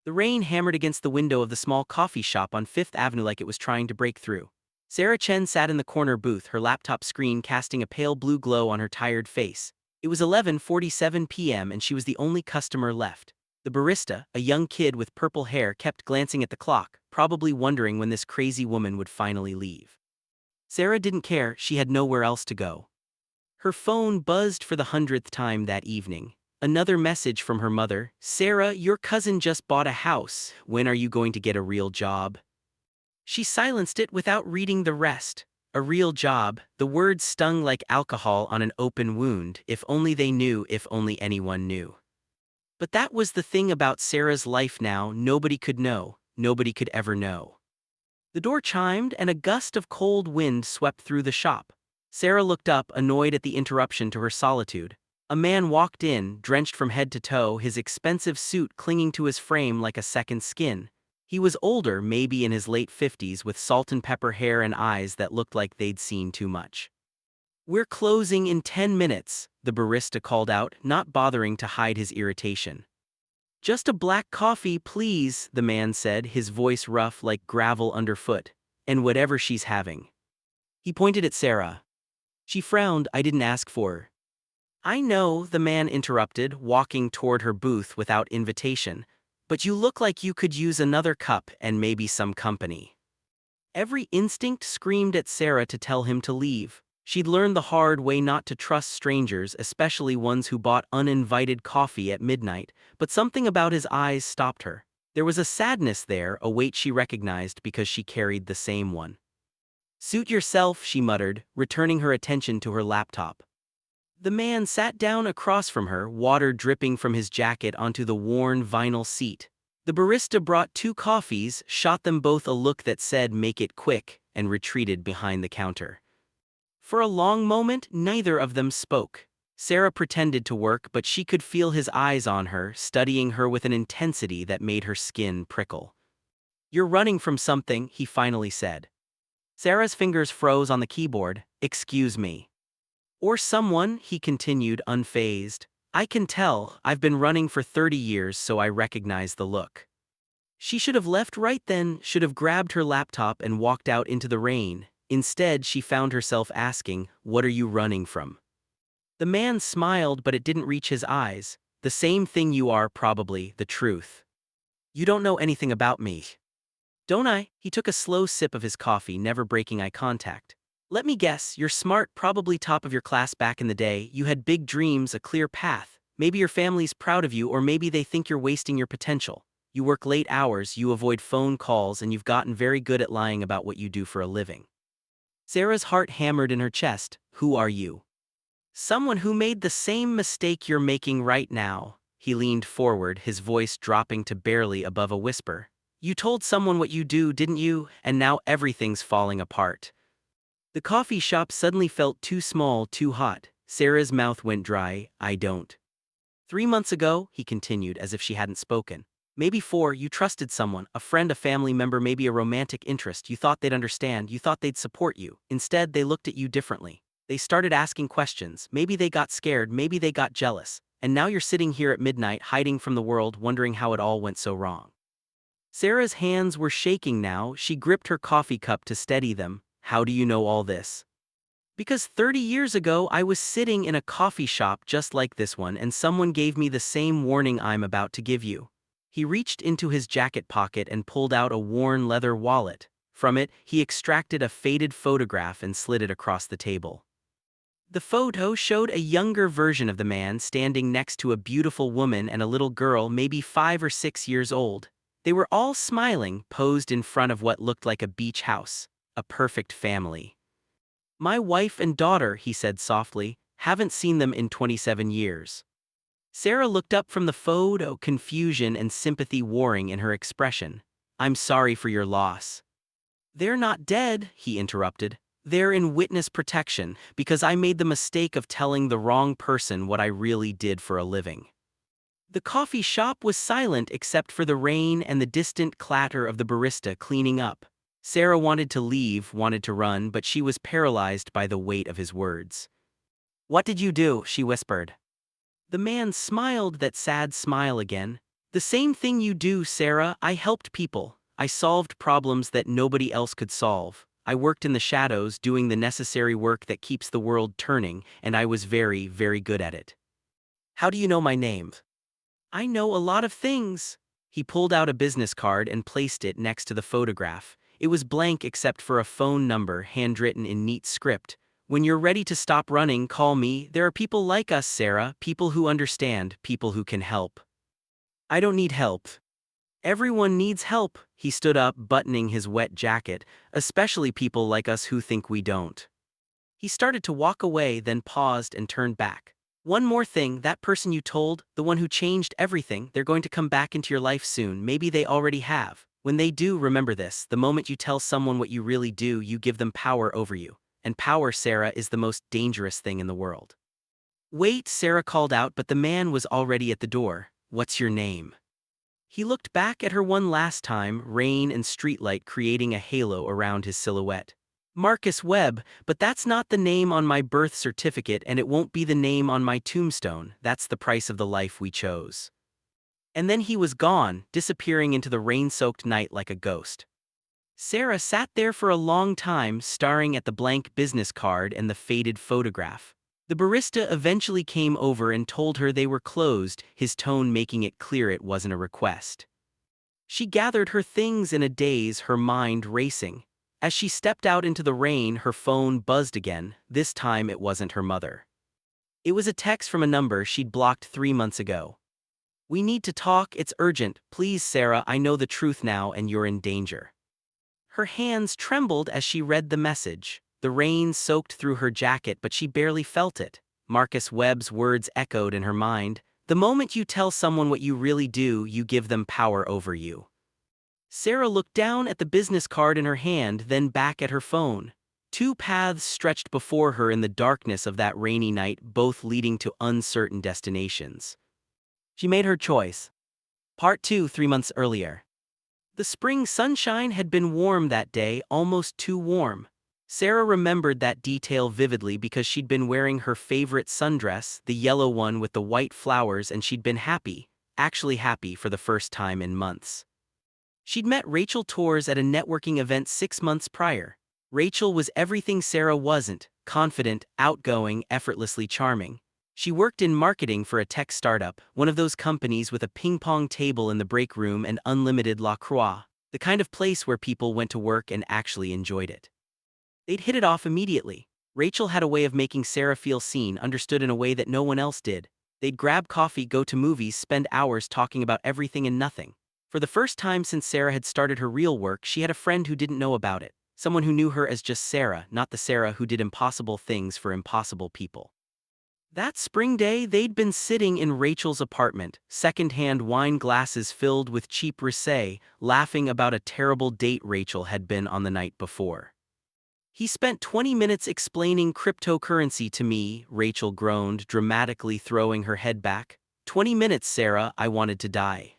The rain hammered against the window of the small coffee shop on Fifth Avenue like it was trying to break through. Sarah Chen sat in the corner booth, her laptop screen casting a pale blue glow on her tired face. It was 11:47 p.m. and she was the only customer left. The barista, a young kid with purple hair, kept glancing at the clock, probably wondering when this crazy woman would finally leave. Sarah didn't care, she had nowhere else to go. Her phone buzzed for the 100th time that evening. Another message from her mother: "Sarah, your cousin just bought a house. When are you going to get a real job?" She silenced it without reading the rest. A real job, the word stung like alcohol on an open wound. If only they knew, if only anyone knew. But that was the thing about Sarah's life now: nobody could know, nobody could ever know. The door chimed and a gust of cold wind swept through the shop. Sarah looked up, annoyed at the interruption to her solitude. A man walked in, drenched from head to toe, his expensive suit clinging to his frame like a second skin. He was older, maybe in his late 50s, with salt and pepper hair and eyes that looked like they'd seen too much. "We're closing in 10 minutes, the barista called out, not bothering to hide his irritation. "Just a black coffee, please," the man said, his voice rough like gravel underfoot. "And whatever she's having." He pointed at Sarah. She frowned. "I didn't ask for her." "I know," the man interrupted, walking toward her booth without invitation. "But you look like you could use another cup and maybe some company." Every instinct screamed at Sarah to tell him to leave. She'd learned the hard way not to trust strangers, especially ones who bought uninvited coffee at midnight, but something about his eyes stopped her. There was a sadness there, a weight she recognized because she carried the same one. "Suit yourself," she muttered, returning her attention to her laptop. The man sat down across from her, water dripping from his jacket onto the worn vinyl seat. The barista brought 2 coffees, shot them both a look that said, "Make it quick," and retreated behind the counter. For a long moment, neither of them spoke. Sarah pretended to work, but she could feel his eyes on her, studying her with an intensity that made her skin prickle. "You're running from something," he finally said. Sarah's fingers froze on the keyboard. "Excuse me." "Or someone," he continued, unfazed. "I can tell, I've been running for 30 years, so I recognize the look." She should have left right then, should have grabbed her laptop and walked out into the rain. Instead, she found herself asking, "What are you running from?" The man smiled, but it didn't reach his eyes. "The same thing you are, probably, the truth." "You don't know anything about me." "Don't I?" He took a slow sip of his coffee, never breaking eye contact. "Let me guess, you're smart, probably top of your class back in the day, you had big dreams, a clear path. Maybe your family's proud of you, or maybe they think you're wasting your potential. You work late hours, you avoid phone calls, and you've gotten very good at lying about what you do for a living." Sarah's heart hammered in her chest. "Who are you?" "Someone who made the same mistake you're making right now." He leaned forward, his voice dropping to barely above a whisper. "You told someone what you do, didn't you? And now everything's falling apart." The coffee shop suddenly felt too small, too hot. Sarah's mouth went dry. "I don't." "3 months ago," he continued, as if she hadn't spoken. "Maybe 4, you trusted someone, a friend, a family member, maybe a romantic interest. You thought they'd understand, you thought they'd support you. Instead, they looked at you differently. They started asking questions. Maybe they got scared, maybe they got jealous. And now you're sitting here at midnight, hiding from the world, wondering how it all went so wrong." Sarah's hands were shaking now. She gripped her coffee cup to steady them. "How do you know all this?" "Because 30 years ago I was sitting in a coffee shop just like this one, and someone gave me the same warning I'm about to give you." He reached into his jacket pocket and pulled out a worn leather wallet. From it, he extracted a faded photograph and slid it across the table. The photo showed a younger version of the man standing next to a beautiful woman and a little girl, maybe 5 or 6 years old. They were all smiling, posed in front of what looked like a beach house. A perfect family. "My wife and daughter," he said softly. "Haven't seen them in 27 years." Sarah looked up from the photo, confusion and sympathy warring in her expression. "I'm sorry for your loss." "They're not dead," he interrupted. "They're in witness protection, because I made the mistake of telling the wrong person what I really did for a living." The coffee shop was silent except for the rain and the distant clatter of the barista cleaning up. Sarah wanted to leave, wanted to run, but she was paralyzed by the weight of his words. "What did you do?" she whispered. The man smiled, that sad smile again. The same thing you do, Sarah. I helped people. I solved problems that nobody else could solve. I worked in the shadows doing the necessary work that keeps the world turning, and I was very, very good at it. How do you know my name? I know a lot of things. He pulled out a business card and placed it next to the photograph. It was blank except for a phone number handwritten in neat script. When you're ready to stop running, call me. There are people like us, Sarah, people who understand, people who can help. I don't need help. Everyone needs help. He stood up, buttoning his wet jacket, especially people like us who think we don't. He started to walk away, then paused and turned back. One more thing, that person you told, the one who changed everything, they're going to come back into your life soon. Maybe they already have. When they do, remember this: the moment you tell someone what you really do, you give them power over you. And power, Sarah, is the most dangerous thing in the world. Wait, Sarah called out, but the man was already at the door. What's your name? He looked back at her one last time, rain and streetlight creating a halo around his silhouette. Marcus Webb, but that's not the name on my birth certificate, and it won't be the name on my tombstone. That's the price of the life we chose. And then he was gone, disappearing into the rain-soaked night like a ghost. Sarah sat there for a long time, staring at the blank business card and the faded photograph. The barista eventually came over and told her they were closed, his tone making it clear it wasn't a request. She gathered her things in a daze, her mind racing. As she stepped out into the rain, her phone buzzed again. This time it wasn't her mother. It was a text from a number she'd blocked 3 months ago. We need to talk, it's urgent. Please, Sarah, I know the truth now and you're in danger. Her hands trembled as she read the message. The rain soaked through her jacket, but she barely felt it. Marcus Webb's words echoed in her mind. The moment you tell someone what you really do, you give them power over you. Sarah looked down at the business card in her hand, then back at her phone. 2 paths stretched before her in the darkness of that rainy night, both leading to uncertain destinations. She made her choice. Part 2, 3 months earlier. The spring sunshine had been warm that day, almost too warm. Sarah remembered that detail vividly because she'd been wearing her favorite sundress, the yellow one with the white flowers, and she'd been happy, actually happy for the first time in months. She'd met Rachel Torres at a networking event 6 months prior. Rachel was everything Sarah wasn't: confident, outgoing, effortlessly charming. She worked in marketing for a tech startup, one of those companies with a ping-pong table in the break room and unlimited La Croix, the kind of place where people went to work and actually enjoyed it. They'd hit it off immediately. Rachel had a way of making Sarah feel seen, understood in a way that no one else did. They'd grab coffee, go to movies, spend hours talking about everything and nothing. For the first time since Sarah had started her real work, she had a friend who didn't know about it. Someone who knew her as just Sarah, not the Sarah who did impossible things for impossible people. That spring day, they'd been sitting in Rachel's apartment, second-hand wine glasses filled with cheap rosé, laughing about a terrible date Rachel had been on the night before. He spent 20 minutes explaining cryptocurrency to me, Rachel groaned, dramatically throwing her head back. 20 minutes, Sarah, I wanted to die.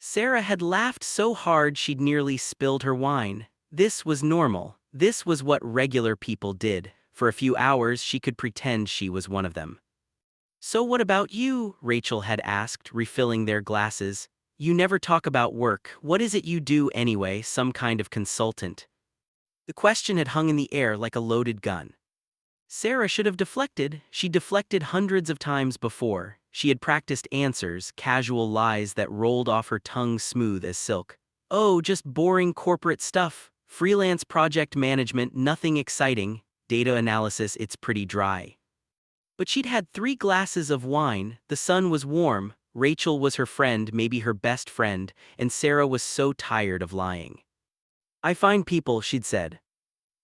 Sarah had laughed so hard she'd nearly spilled her wine. This was normal. This was what regular people did. For a few hours she could pretend she was one of them. So what about you? Rachel had asked, refilling their glasses. You never talk about work. What is it you do anyway? Some kind of consultant? The question had hung in the air like a loaded gun. Sarah should have deflected. She'd deflected hundreds of times before. She had practiced answers, casual lies that rolled off her tongue smooth as silk. Oh, just boring corporate stuff. Freelance project management, nothing exciting. Data analysis, it's pretty dry. But she'd had 3 glasses of wine, the sun was warm, Rachel was her friend, maybe her best friend, and Sarah was so tired of lying. I find people, she'd said.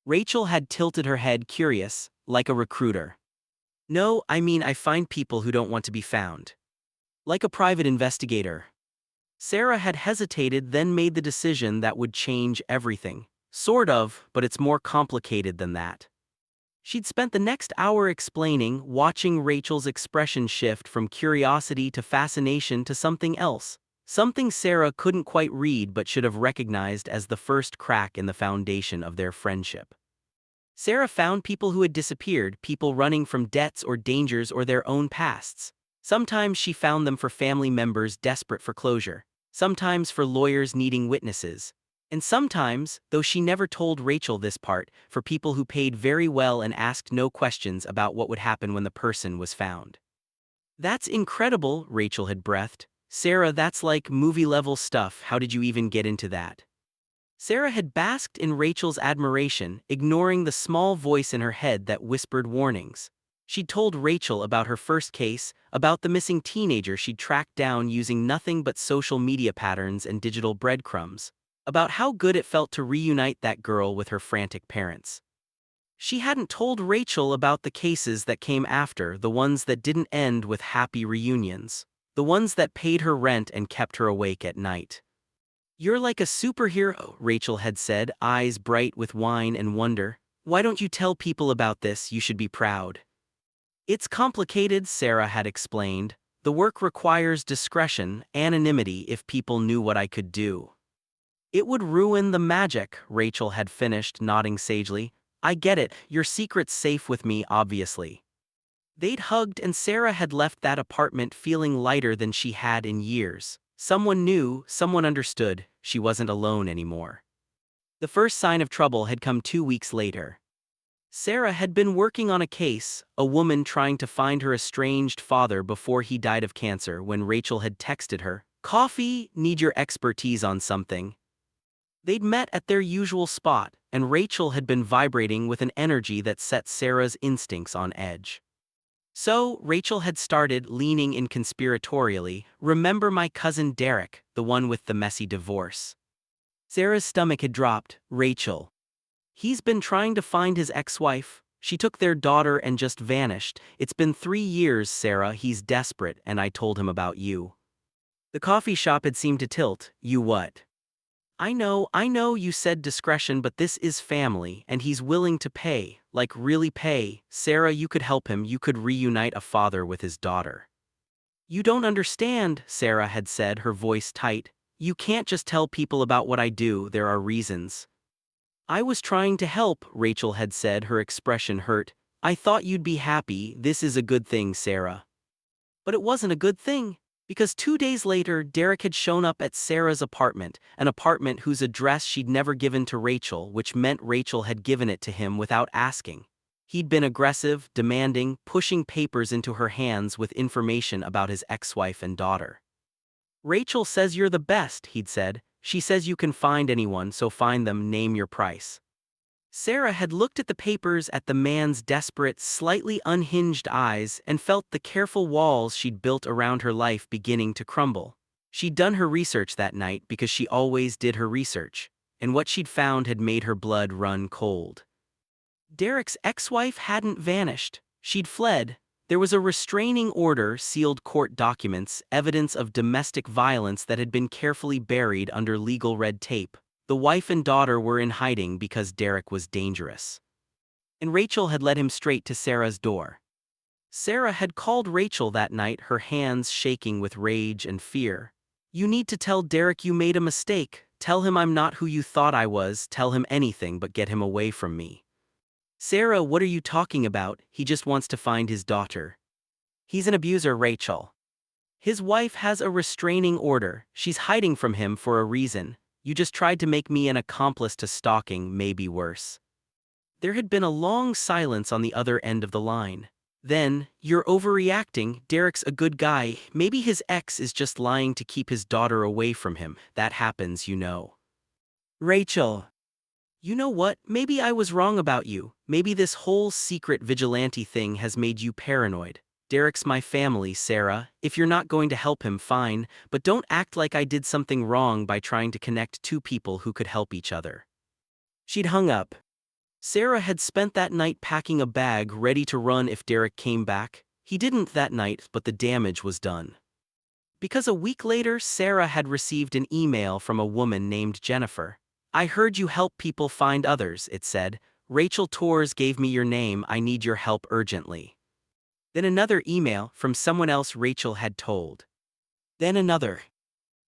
Rachel had tilted her head, curious, like a recruiter. No, I mean I find people who don't want to be found. Like a private investigator. Sarah had hesitated, then made the decision that would change everything. Sort of, but it's more complicated than that. She'd spent the next hour explaining, watching Rachel's expression shift from curiosity to fascination to something else. Something Sarah couldn't quite read but should have recognized as the first crack in the foundation of their friendship. Sarah found people who had disappeared, people running from debts or dangers or their own pasts. Sometimes she found them for family members desperate for closure, sometimes for lawyers needing witnesses, and sometimes, though she never told Rachel this part, for people who paid very well and asked no questions about what would happen when the person was found. That's incredible, Rachel had breathed. Sarah, that's like movie-level stuff. How did you even get into that? Sarah had basked in Rachel's admiration, ignoring the small voice in her head that whispered warnings. She'd told Rachel about her first case, about the missing teenager she'd tracked down using nothing but social media patterns and digital breadcrumbs, about how good it felt to reunite that girl with her frantic parents. She hadn't told Rachel about the cases that came after, the ones that didn't end with happy reunions, the ones that paid her rent and kept her awake at night. "You're like a superhero," Rachel had said, eyes bright with wine and wonder. "Why don't you tell people about this? You should be proud." "It's complicated," Sarah had explained. "The work requires discretion, anonymity. If people knew what I could do, it would ruin the magic," Rachel had finished, nodding sagely. "I get it, your secret's safe with me, obviously." They'd hugged and Sarah had left that apartment feeling lighter than she had in years. Someone knew, someone understood, she wasn't alone anymore. The first sign of trouble had come 2 weeks later. Sarah had been working on a case, a woman trying to find her estranged father before he died of cancer, when Rachel had texted her, "Coffee, need your expertise on something." They'd met at their usual spot, and Rachel had been vibrating with an energy that set Sarah's instincts on edge. So, Rachel had started leaning in conspiratorially. "Remember my cousin Derek, the one with the messy divorce?" Sarah's stomach had dropped. "Rachel. He's been trying to find his ex-wife. She took their daughter and just vanished. It's been 3 years, Sarah. He's desperate, and I told him about you." The coffee shop had seemed to tilt. "You what?" I know you said discretion, but this is family, and he's willing to pay, like really pay. Sarah, you could help him, you could reunite a father with his daughter." "You don't understand," Sarah had said, her voice tight. "You can't just tell people about what I do, there are reasons." "I was trying to help," Rachel had said, her expression hurt. "I thought you'd be happy. This is a good thing, Sarah." But it wasn't a good thing. Because 2 days later, Derek had shown up at Sarah's apartment, an apartment whose address she'd never given to Rachel, which meant Rachel had given it to him without asking. He'd been aggressive, demanding, pushing papers into her hands with information about his ex-wife and daughter. "Rachel says you're the best," he'd said. "She says you can find anyone, so find them, name your price." Sarah had looked at the papers, at the man's desperate, slightly unhinged eyes, and felt the careful walls she'd built around her life beginning to crumble. She'd done her research that night because she always did her research, and what she'd found had made her blood run cold. Derek's ex-wife hadn't vanished. She'd fled. There was a restraining order, sealed court documents, evidence of domestic violence that had been carefully buried under legal red tape. The wife and daughter were in hiding because Derek was dangerous. And Rachel had led him straight to Sarah's door. Sarah had called Rachel that night, her hands shaking with rage and fear. "You need to tell Derek you made a mistake. Tell him I'm not who you thought I was. Tell him anything but get him away from me." "Sarah, what are you talking about? He just wants to find his daughter." "He's an abuser, Rachel. His wife has a restraining order. She's hiding from him for a reason. You just tried to make me an accomplice to stalking, maybe worse." There had been a long silence on the other end of the line. Then, "You're overreacting. Derek's a good guy. Maybe his ex is just lying to keep his daughter away from him. That happens, you know." "Rachel. You know what? Maybe I was wrong about you. Maybe this whole secret vigilante thing has made you paranoid. Derek's my family, Sarah. If you're not going to help him, fine, but don't act like I did something wrong by trying to connect two people who could help each other." She'd hung up. Sarah had spent that night packing a bag, ready to run if Derek came back. He didn't that night, but the damage was done. Because a week later, Sarah had received an email from a woman named Jennifer. "I heard you help people find others," it said. "Rachel Torres gave me your name. I need your help urgently." Then another email from someone else Rachel had told. Then another.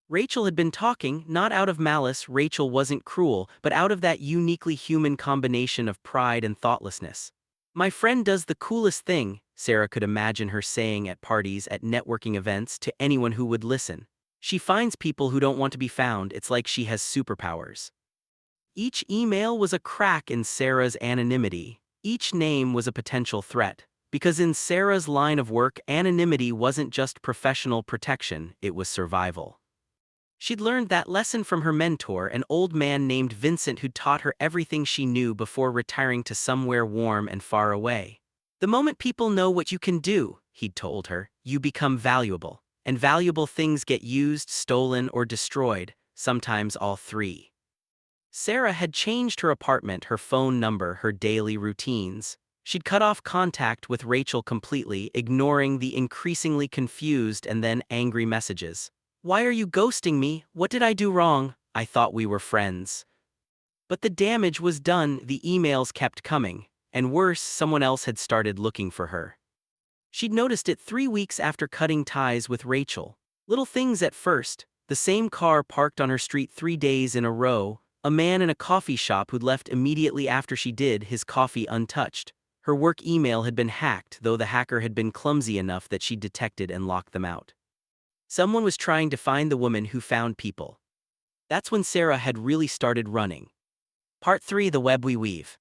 Rachel had been talking, not out of malice. Rachel wasn't cruel, but out of that uniquely human combination of pride and thoughtlessness. "My friend does the coolest thing," Sarah could imagine her saying at parties, at networking events, to anyone who would listen. She finds people who don't want to be found. It's like she has superpowers. Each email was a crack in Sarah's anonymity. Each name was a potential threat. Because in Sarah's line of work, anonymity wasn't just professional protection, it was survival. She'd learned that lesson from her mentor, an old man named Vincent who taught her everything she knew before retiring to somewhere warm and far away. The moment people know what you can do, he'd told her, you become valuable. And valuable things get used, stolen, or destroyed, sometimes all three. Sarah had changed her apartment, her phone number, her daily routines. She'd cut off contact with Rachel completely, ignoring the increasingly confused and then angry messages. Why are you ghosting me? What did I do wrong? I thought we were friends. But the damage was done. The emails kept coming, and worse, someone else had started looking for her. She'd noticed it 3 weeks after cutting ties with Rachel. Little things at first: the same car parked on her street 3 days in a row, a man in a coffee shop who'd left immediately after she did, his coffee untouched. Her work email had been hacked, though the hacker had been clumsy enough that she detected and locked them out. Someone was trying to find the woman who found people. That's when Sarah had really started running. Part 3: The Web We Weave.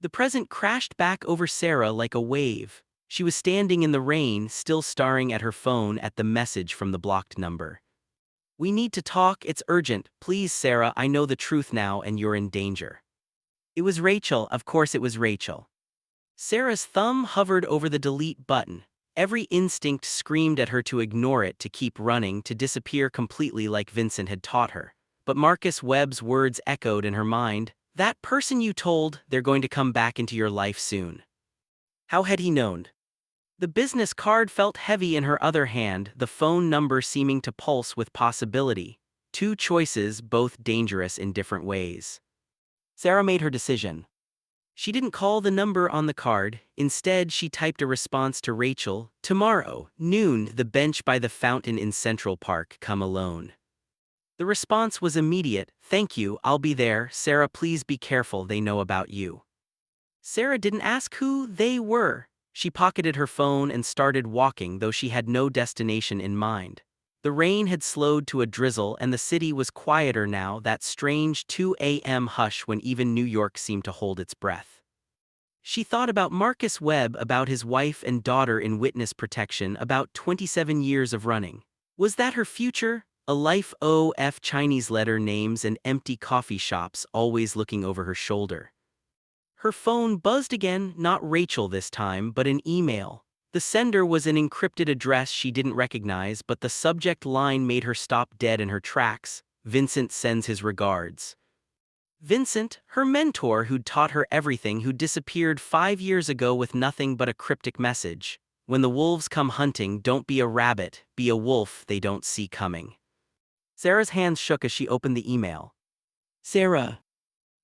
The present crashed back over Sarah like a wave. She was standing in the rain, still staring at her phone at the message from the blocked number. We need to talk, it's urgent. Please, Sarah, I know the truth now and you're in danger. It was Rachel, of course it was Rachel. Sarah's thumb hovered over the delete button. Every instinct screamed at her to ignore it, to keep running, to disappear completely like Vincent had taught her. But Marcus Webb's words echoed in her mind. That person you told, they're going to come back into your life soon. How had he known? The business card felt heavy in her other hand, the phone number seeming to pulse with possibility. 2 choices, both dangerous in different ways. Sarah made her decision. She didn't call the number on the card. Instead, she typed a response to Rachel. Tomorrow, noon, the bench by the fountain in Central Park, come alone. The response was immediate. Thank you, I'll be there. Sarah, please be careful, they know about you. Sarah didn't ask who they were. She pocketed her phone and started walking, though she had no destination in mind. The rain had slowed to a drizzle and the city was quieter now, that strange 2 a.m. hush when even New York seemed to hold its breath. She thought about Marcus Webb, about his wife and daughter in witness protection, about 27 years of running. Was that her future? A life of Chinese letter names and empty coffee shops, always looking over her shoulder. Her phone buzzed again, not Rachel this time, but an email. The sender was an encrypted address she didn't recognize, but the subject line made her stop dead in her tracks. Vincent sends his regards. Vincent, her mentor who'd taught her everything, who disappeared 5 years ago with nothing but a cryptic message. When the wolves come hunting, don't be a rabbit, be a wolf they don't see coming. Sarah's hands shook as she opened the email. Sarah,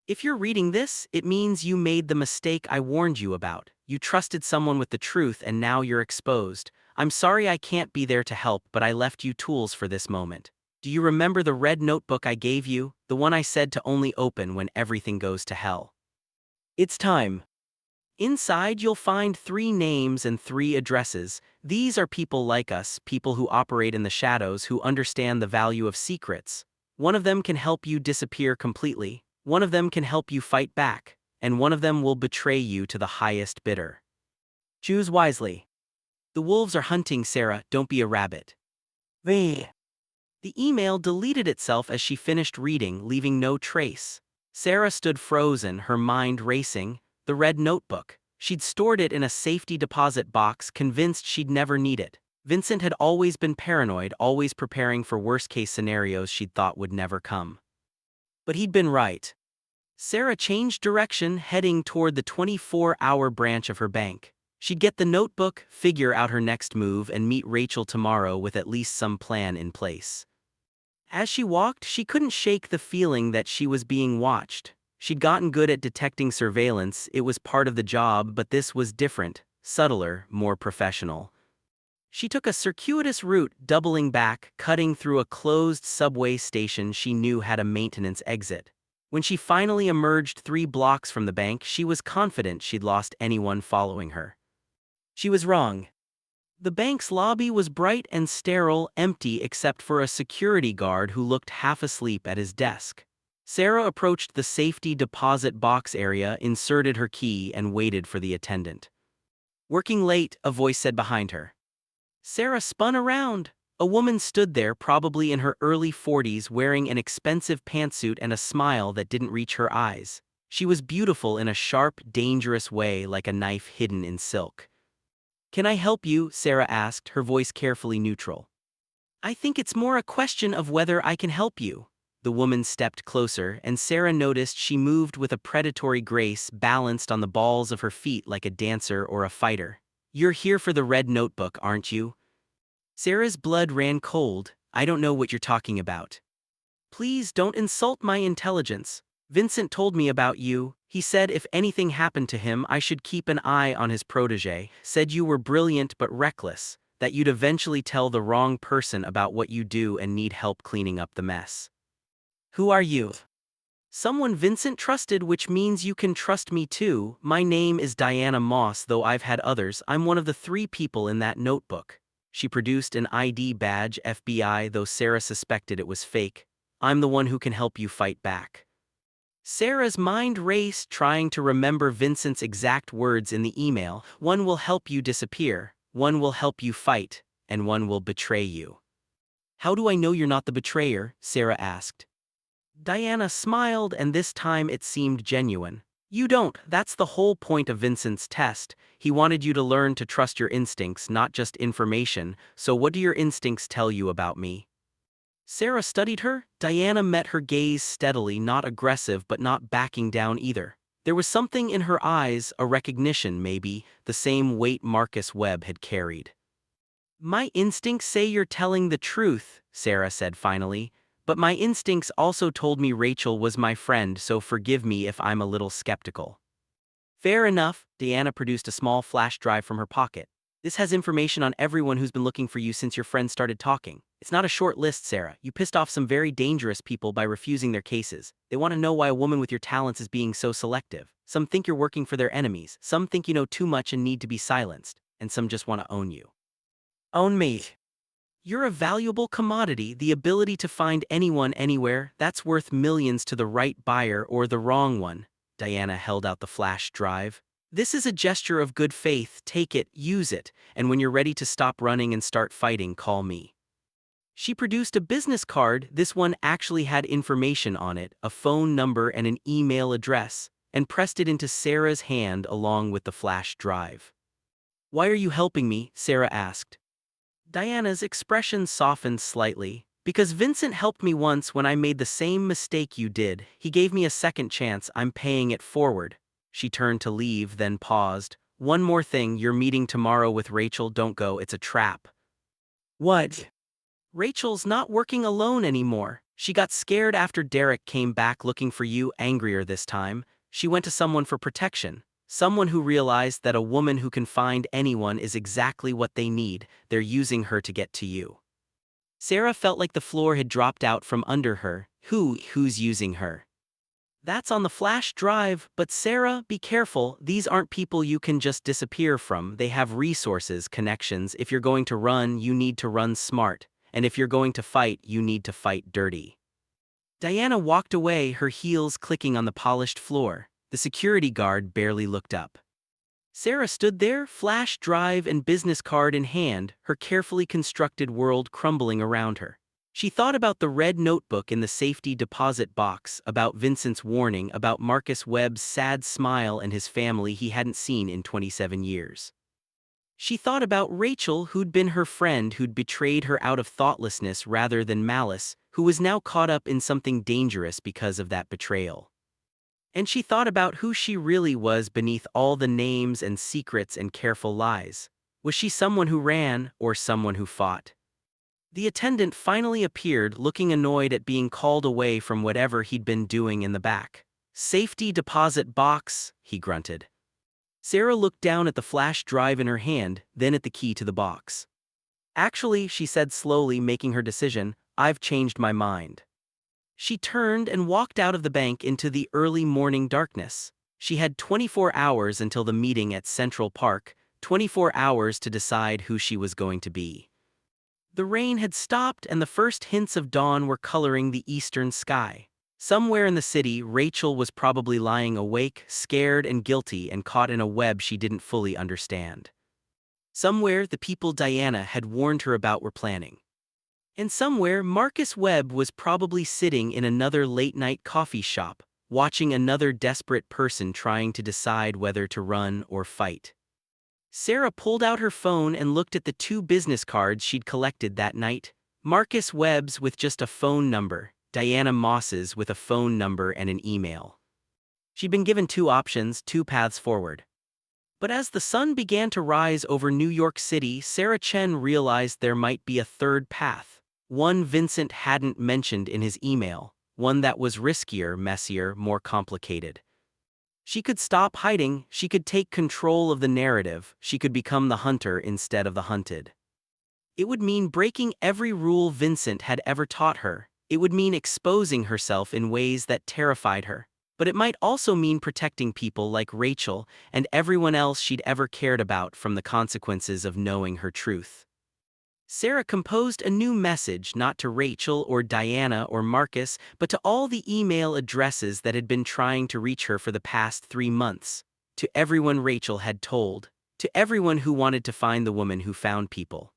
if you're reading this, it means you made the mistake I warned you about. You trusted someone with the truth and now you're exposed. I'm sorry I can't be there to help, but I left you tools for this moment. Do you remember the red notebook I gave you? The one I said to only open when everything goes to hell. It's time. Inside you'll find 3 names and 3 addresses. These are people like us, people who operate in the shadows, who understand the value of secrets. One of them can help you disappear completely. One of them can help you fight back. And one of them will betray you to the highest bidder. Choose wisely. The wolves are hunting, Sarah, don't be a rabbit. The email deleted itself as she finished reading, leaving no trace. Sarah stood frozen, her mind racing. The red notebook. She'd stored it in a safety deposit box, convinced she'd never need it. Vincent had always been paranoid, always preparing for worst-case scenarios she'd thought would never come. But he'd been right. Sarah changed direction, heading toward the 24-hour branch of her bank. She'd get the notebook, figure out her next move, and meet Rachel tomorrow with at least some plan in place. As she walked, she couldn't shake the feeling that she was being watched. She'd gotten good at detecting surveillance, it was part of the job, but this was different, subtler, more professional. She took a circuitous route, doubling back, cutting through a closed subway station she knew had a maintenance exit. When she finally emerged 3 blocks from the bank, she was confident she'd lost anyone following her. She was wrong. The bank's lobby was bright and sterile, empty except for a security guard who looked half asleep at his desk. Sarah approached the safety deposit box area, inserted her key, and waited for the attendant. "Working late," a voice said behind her. Sarah spun around. A woman stood there, probably in her early 40s, wearing an expensive pantsuit and a smile that didn't reach her eyes. She was beautiful in a sharp, dangerous way, like a knife hidden in silk. "Can I help you?" Sarah asked, her voice carefully neutral. "I think it's more a question of whether I can help you." The woman stepped closer, and Sarah noticed she moved with a predatory grace, balanced on the balls of her feet like a dancer or a fighter. "You're here for the red notebook, aren't you?" Sarah's blood ran cold. "I don't know what you're talking about." "Please don't insult my intelligence. Vincent told me about you. He said if anything happened to him I should keep an eye on his protege, said you were brilliant but reckless, that you'd eventually tell the wrong person about what you do and need help cleaning up the mess." "Who are you?" "Someone Vincent trusted, which means you can trust me too. My name is Diana Moss, though I've had others. I'm one of the 3 people in that notebook." She produced an ID badge, FBI, though Sarah suspected it was fake. "I'm the one who can help you fight back." Sarah's mind raced, trying to remember Vincent's exact words in the email. "One will help you disappear, one will help you fight, and one will betray you." "How do I know you're not the betrayer?" Sarah asked. Diana smiled, and this time it seemed genuine. "You don't. That's the whole point of Vincent's test. He wanted you to learn to trust your instincts, not just information. So what do your instincts tell you about me?" Sarah studied her. Diana met her gaze steadily, not aggressive but not backing down either. There was something in her eyes, a recognition maybe, the same weight Marcus Webb had carried. "My instincts say you're telling the truth," Sarah said finally, "but my instincts also told me Rachel was my friend, so forgive me if I'm a little skeptical." "Fair enough." Diana produced a small flash drive from her pocket. "This has information on everyone who's been looking for you since your friends started talking. It's not a short list, Sarah. You pissed off some very dangerous people by refusing their cases. They want to know why a woman with your talents is being so selective. Some think you're working for their enemies, some think you know too much and need to be silenced, and some just want to own you." "Own me?" "You're a valuable commodity, the ability to find anyone anywhere. That's worth millions to the right buyer or the wrong one." Diana held out the flash drive. "This is a gesture of good faith. Take it, use it, and when you're ready to stop running and start fighting, call me." She produced a business card. This one actually had information on it, a phone number and an email address, and pressed it into Sarah's hand along with the flash drive. "Why are you helping me?" Sarah asked. Diana's expression softened slightly. "Because Vincent helped me once when I made the same mistake you did. He gave me a second chance. I'm paying it forward." She turned to leave, then paused. "One more thing, you're meeting tomorrow with Rachel. Don't go, it's a trap." "What?" "Rachel's not working alone anymore. She got scared after Derek came back looking for you, angrier this time. She went to someone for protection. Someone who realized that a woman who can find anyone is exactly what they need. They're using her to get to you." Sarah felt like the floor had dropped out from under her. Who's using her?" "That's on the flash drive, but Sarah, be careful. These aren't people you can just disappear from. They have resources, connections. If you're going to run, you need to run smart. And if you're going to fight, you need to fight dirty." Diana walked away, her heels clicking on the polished floor. The security guard barely looked up. Sarah stood there, flash drive and business card in hand, her carefully constructed world crumbling around her. She thought about the red notebook in the safety deposit box, about Vincent's warning, about Marcus Webb's sad smile and his family he hadn't seen in 27 years. She thought about Rachel, who'd been her friend, who'd betrayed her out of thoughtlessness rather than malice, who was now caught up in something dangerous because of that betrayal. And she thought about who she really was beneath all the names and secrets and careful lies. Was she someone who ran, or someone who fought? The attendant finally appeared, looking annoyed at being called away from whatever he'd been doing in the back. "Safety deposit box," he grunted. Sarah looked down at the flash drive in her hand, then at the key to the box. "Actually," she said slowly, making her decision, "I've changed my mind." She turned and walked out of the bank into the early morning darkness. She had 24 hours until the meeting at Central Park. 24 hours to decide who she was going to be. The rain had stopped and the first hints of dawn were coloring the eastern sky. Somewhere in the city, Rachel was probably lying awake, scared and guilty and caught in a web she didn't fully understand. Somewhere, the people Diana had warned her about were planning. And somewhere, Marcus Webb was probably sitting in another late-night coffee shop, watching another desperate person trying to decide whether to run or fight. Sarah pulled out her phone and looked at the 2 business cards she'd collected that night. Marcus Webb's with just a phone number, Diana Moss's with a phone number and an email. She'd been given 2 options, 2 paths forward. But as the sun began to rise over New York City, Sarah Chen realized there might be a third path. One Vincent hadn't mentioned in his email, one that was riskier, messier, more complicated. She could stop hiding, she could take control of the narrative, she could become the hunter instead of the hunted. It would mean breaking every rule Vincent had ever taught her. It would mean exposing herself in ways that terrified her. But it might also mean protecting people like Rachel and everyone else she'd ever cared about from the consequences of knowing her truth. Sarah composed a new message not to Rachel or Diana or Marcus, but to all the email addresses that had been trying to reach her for the past 3 months. To everyone Rachel had told. To everyone who wanted to find the woman who found people.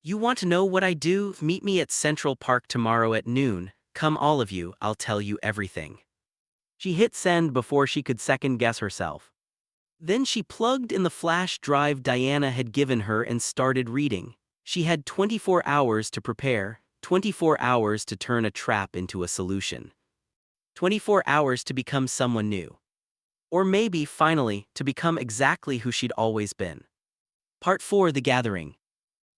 You want to know what I do? Meet me at Central Park tomorrow at noon. Come all of you, I'll tell you everything. She hit send before she could second-guess herself. Then she plugged in the flash drive Diana had given her and started reading. She had 24 hours to prepare, 24 hours to turn a trap into a solution. 24 hours to become someone new. Or maybe, finally, to become exactly who she'd always been. Part 4: The Gathering.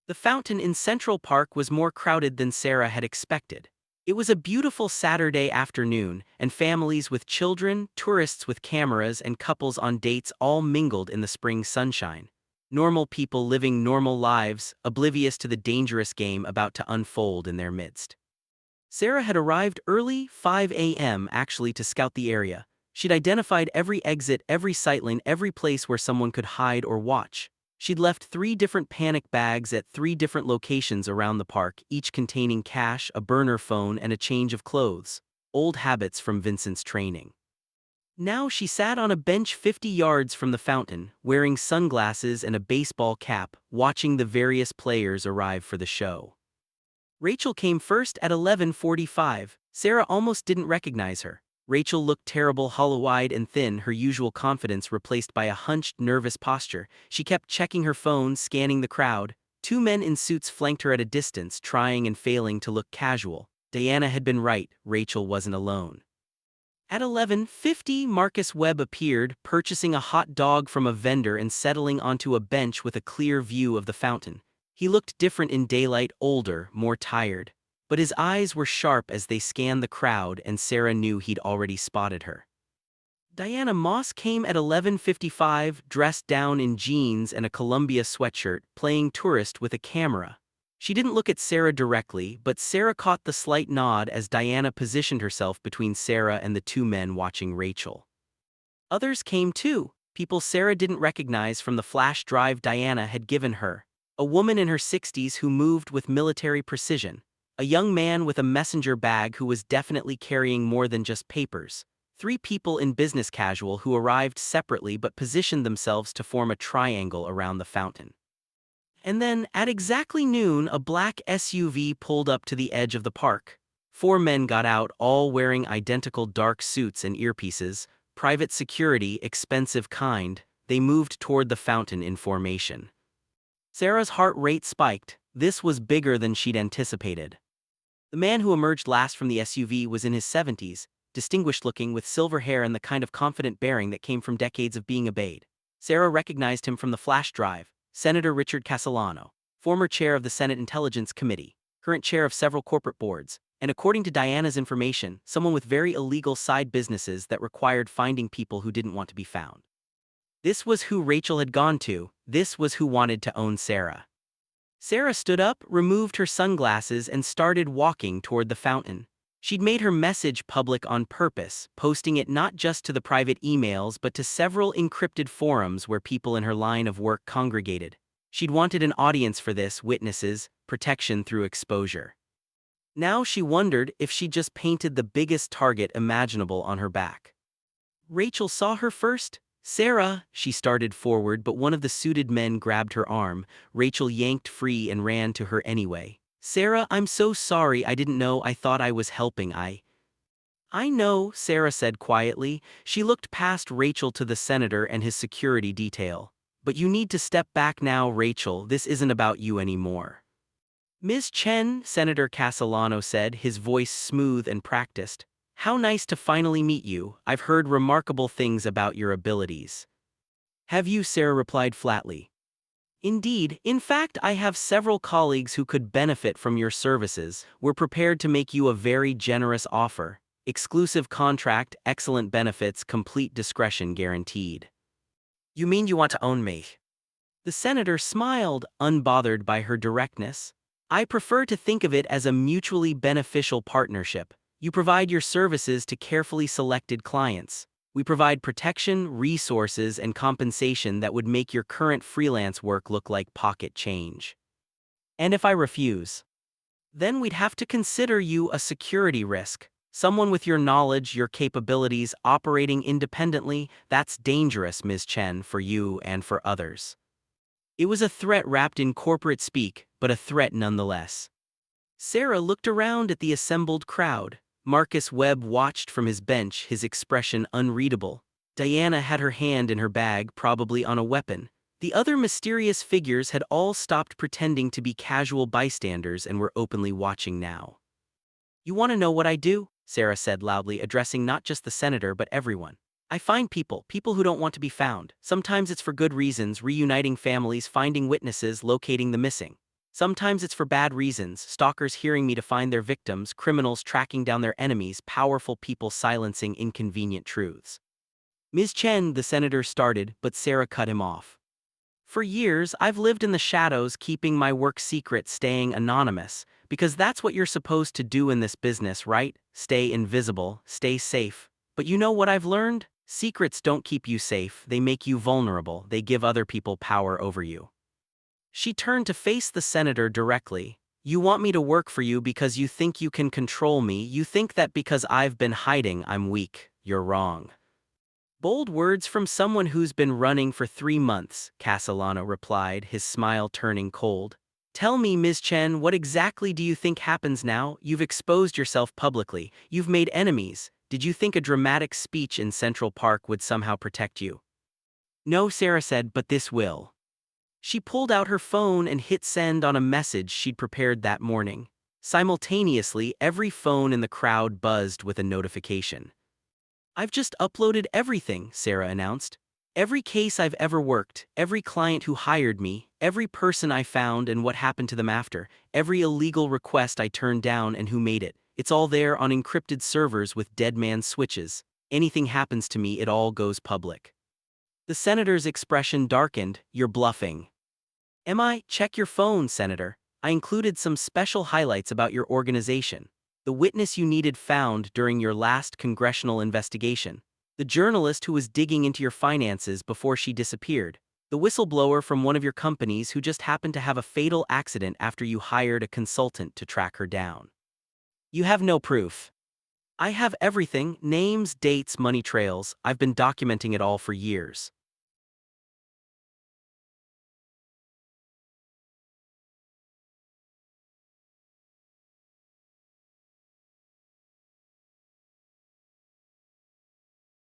The fountain in Central Park was more crowded than Sarah had expected. It was a beautiful Saturday afternoon, and families with children, tourists with cameras, and couples on dates all mingled in the spring sunshine. Normal people living normal lives, oblivious to the dangerous game about to unfold in their midst. Sarah had arrived early, 5 a.m. actually, to scout the area. She'd identified every exit, every sightline, every place where someone could hide or watch. She'd left 3 different panic bags at 3 different locations around the park, each containing cash, a burner phone, and a change of clothes. Old habits from Vincent's training. Now she sat on a bench 50 yards from the fountain, wearing sunglasses and a baseball cap, watching the various players arrive for the show. Rachel came first at 11:45. Sarah almost didn't recognize her. Rachel looked terrible, hollow-eyed and thin, her usual confidence replaced by a hunched, nervous posture. She kept checking her phone, scanning the crowd. 2 men in suits flanked her at a distance, trying and failing to look casual. Diana had been right, Rachel wasn't alone. At 11:50, Marcus Webb appeared, purchasing a hot dog from a vendor and settling onto a bench with a clear view of the fountain. He looked different in daylight, older, more tired. But his eyes were sharp as they scanned the crowd, and Sarah knew he'd already spotted her. Diana Moss came at 11:55, dressed down in jeans and a Columbia sweatshirt, playing tourist with a camera. She didn't look at Sarah directly, but Sarah caught the slight nod as Diana positioned herself between Sarah and the 2 men watching Rachel. Others came too, people Sarah didn't recognize from the flash drive Diana had given her. A woman in her 60s who moved with military precision. A young man with a messenger bag who was definitely carrying more than just papers. 3 people in business casual who arrived separately but positioned themselves to form a triangle around the fountain. And then, at exactly noon, a black SUV pulled up to the edge of the park. 4 men got out, all wearing identical dark suits and earpieces, private security, expensive kind. They moved toward the fountain in formation. Sarah's heart rate spiked. This was bigger than she'd anticipated. The man who emerged last from the SUV was in his 70s, distinguished-looking with silver hair and the kind of confident bearing that came from decades of being obeyed. Sarah recognized him from the flash drive. Senator Richard Castellano, former chair of the Senate Intelligence Committee, current chair of several corporate boards, and according to Diana's information, someone with very illegal side businesses that required finding people who didn't want to be found. This was who Rachel had gone to. This was who wanted to own Sarah. Sarah stood up, removed her sunglasses, and started walking toward the fountain. She'd made her message public on purpose, posting it not just to the private emails but to several encrypted forums where people in her line of work congregated. She'd wanted an audience for this, witnesses, protection through exposure. Now she wondered if she'd just painted the biggest target imaginable on her back. Rachel saw her first. "Sarah," she started forward, but one of the suited men grabbed her arm. Rachel yanked free and ran to her anyway. "Sarah, I'm so sorry, I didn't know, I thought I was helping, I know," Sarah said quietly. She looked past Rachel to the senator and his security detail. "But you need to step back now, Rachel, this isn't about you anymore." "Ms. Chen," Senator Castellano said, his voice smooth and practiced. "How nice to finally meet you. I've heard remarkable things about your abilities." "Have you?" Sarah replied flatly. "Indeed, in fact, I have several colleagues who could benefit from your services. We're prepared to make you a very generous offer. Exclusive contract, excellent benefits, complete discretion guaranteed." "You mean you want to own me?" The senator smiled, unbothered by her directness. "I prefer to think of it as a mutually beneficial partnership. You provide your services to carefully selected clients. We provide protection, resources, and compensation that would make your current freelance work look like pocket change. And if I refuse, then we'd have to consider you a security risk. Someone with your knowledge, your capabilities, operating independently, that's dangerous, Ms. Chen, for you and for others." It was a threat wrapped in corporate speak, but a threat nonetheless. Sarah looked around at the assembled crowd. Marcus Webb watched from his bench, his expression unreadable. Diana had her hand in her bag, probably on a weapon. The other mysterious figures had all stopped pretending to be casual bystanders and were openly watching now. "You want to know what I do?" Sarah said loudly, addressing not just the senator but everyone. "I find people who don't want to be found. Sometimes it's for good reasons, reuniting families, finding witnesses, locating the missing. Sometimes it's for bad reasons, stalkers hearing me to find their victims, criminals tracking down their enemies, powerful people silencing inconvenient truths." "Ms. Chen," the senator started, but Sarah cut him off. "For years, I've lived in the shadows, keeping my work secret, staying anonymous, because that's what you're supposed to do in this business, right? Stay invisible, stay safe. But you know what I've learned? Secrets don't keep you safe, they make you vulnerable, they give other people power over you." She turned to face the senator directly. "You want me to work for you because you think you can control me, you think that because I've been hiding I'm weak. You're wrong." "Bold words from someone who's been running for 3 months, Castellano replied, his smile turning cold. "Tell me, Ms. Chen, what exactly do you think happens now? You've exposed yourself publicly, you've made enemies. Did you think a dramatic speech in Central Park would somehow protect you?" "No," Sarah said, "but this will." She pulled out her phone and hit send on a message she'd prepared that morning. Simultaneously, every phone in the crowd buzzed with a notification. "I've just uploaded everything," Sarah announced. "Every case I've ever worked, every client who hired me, every person I found and what happened to them after, every illegal request I turned down and who made it. It's all there on encrypted servers with dead man switches. Anything happens to me, it all goes public." The senator's expression darkened. "You're bluffing." "Am I? Check your phone, Senator. I included some special highlights about your organization. The witness you needed found during your last congressional investigation. The journalist who was digging into your finances before she disappeared. The whistleblower from one of your companies who just happened to have a fatal accident after you hired a consultant to track her down." "You have no proof." "I have everything, names, dates, money trails. I've been documenting it all for years."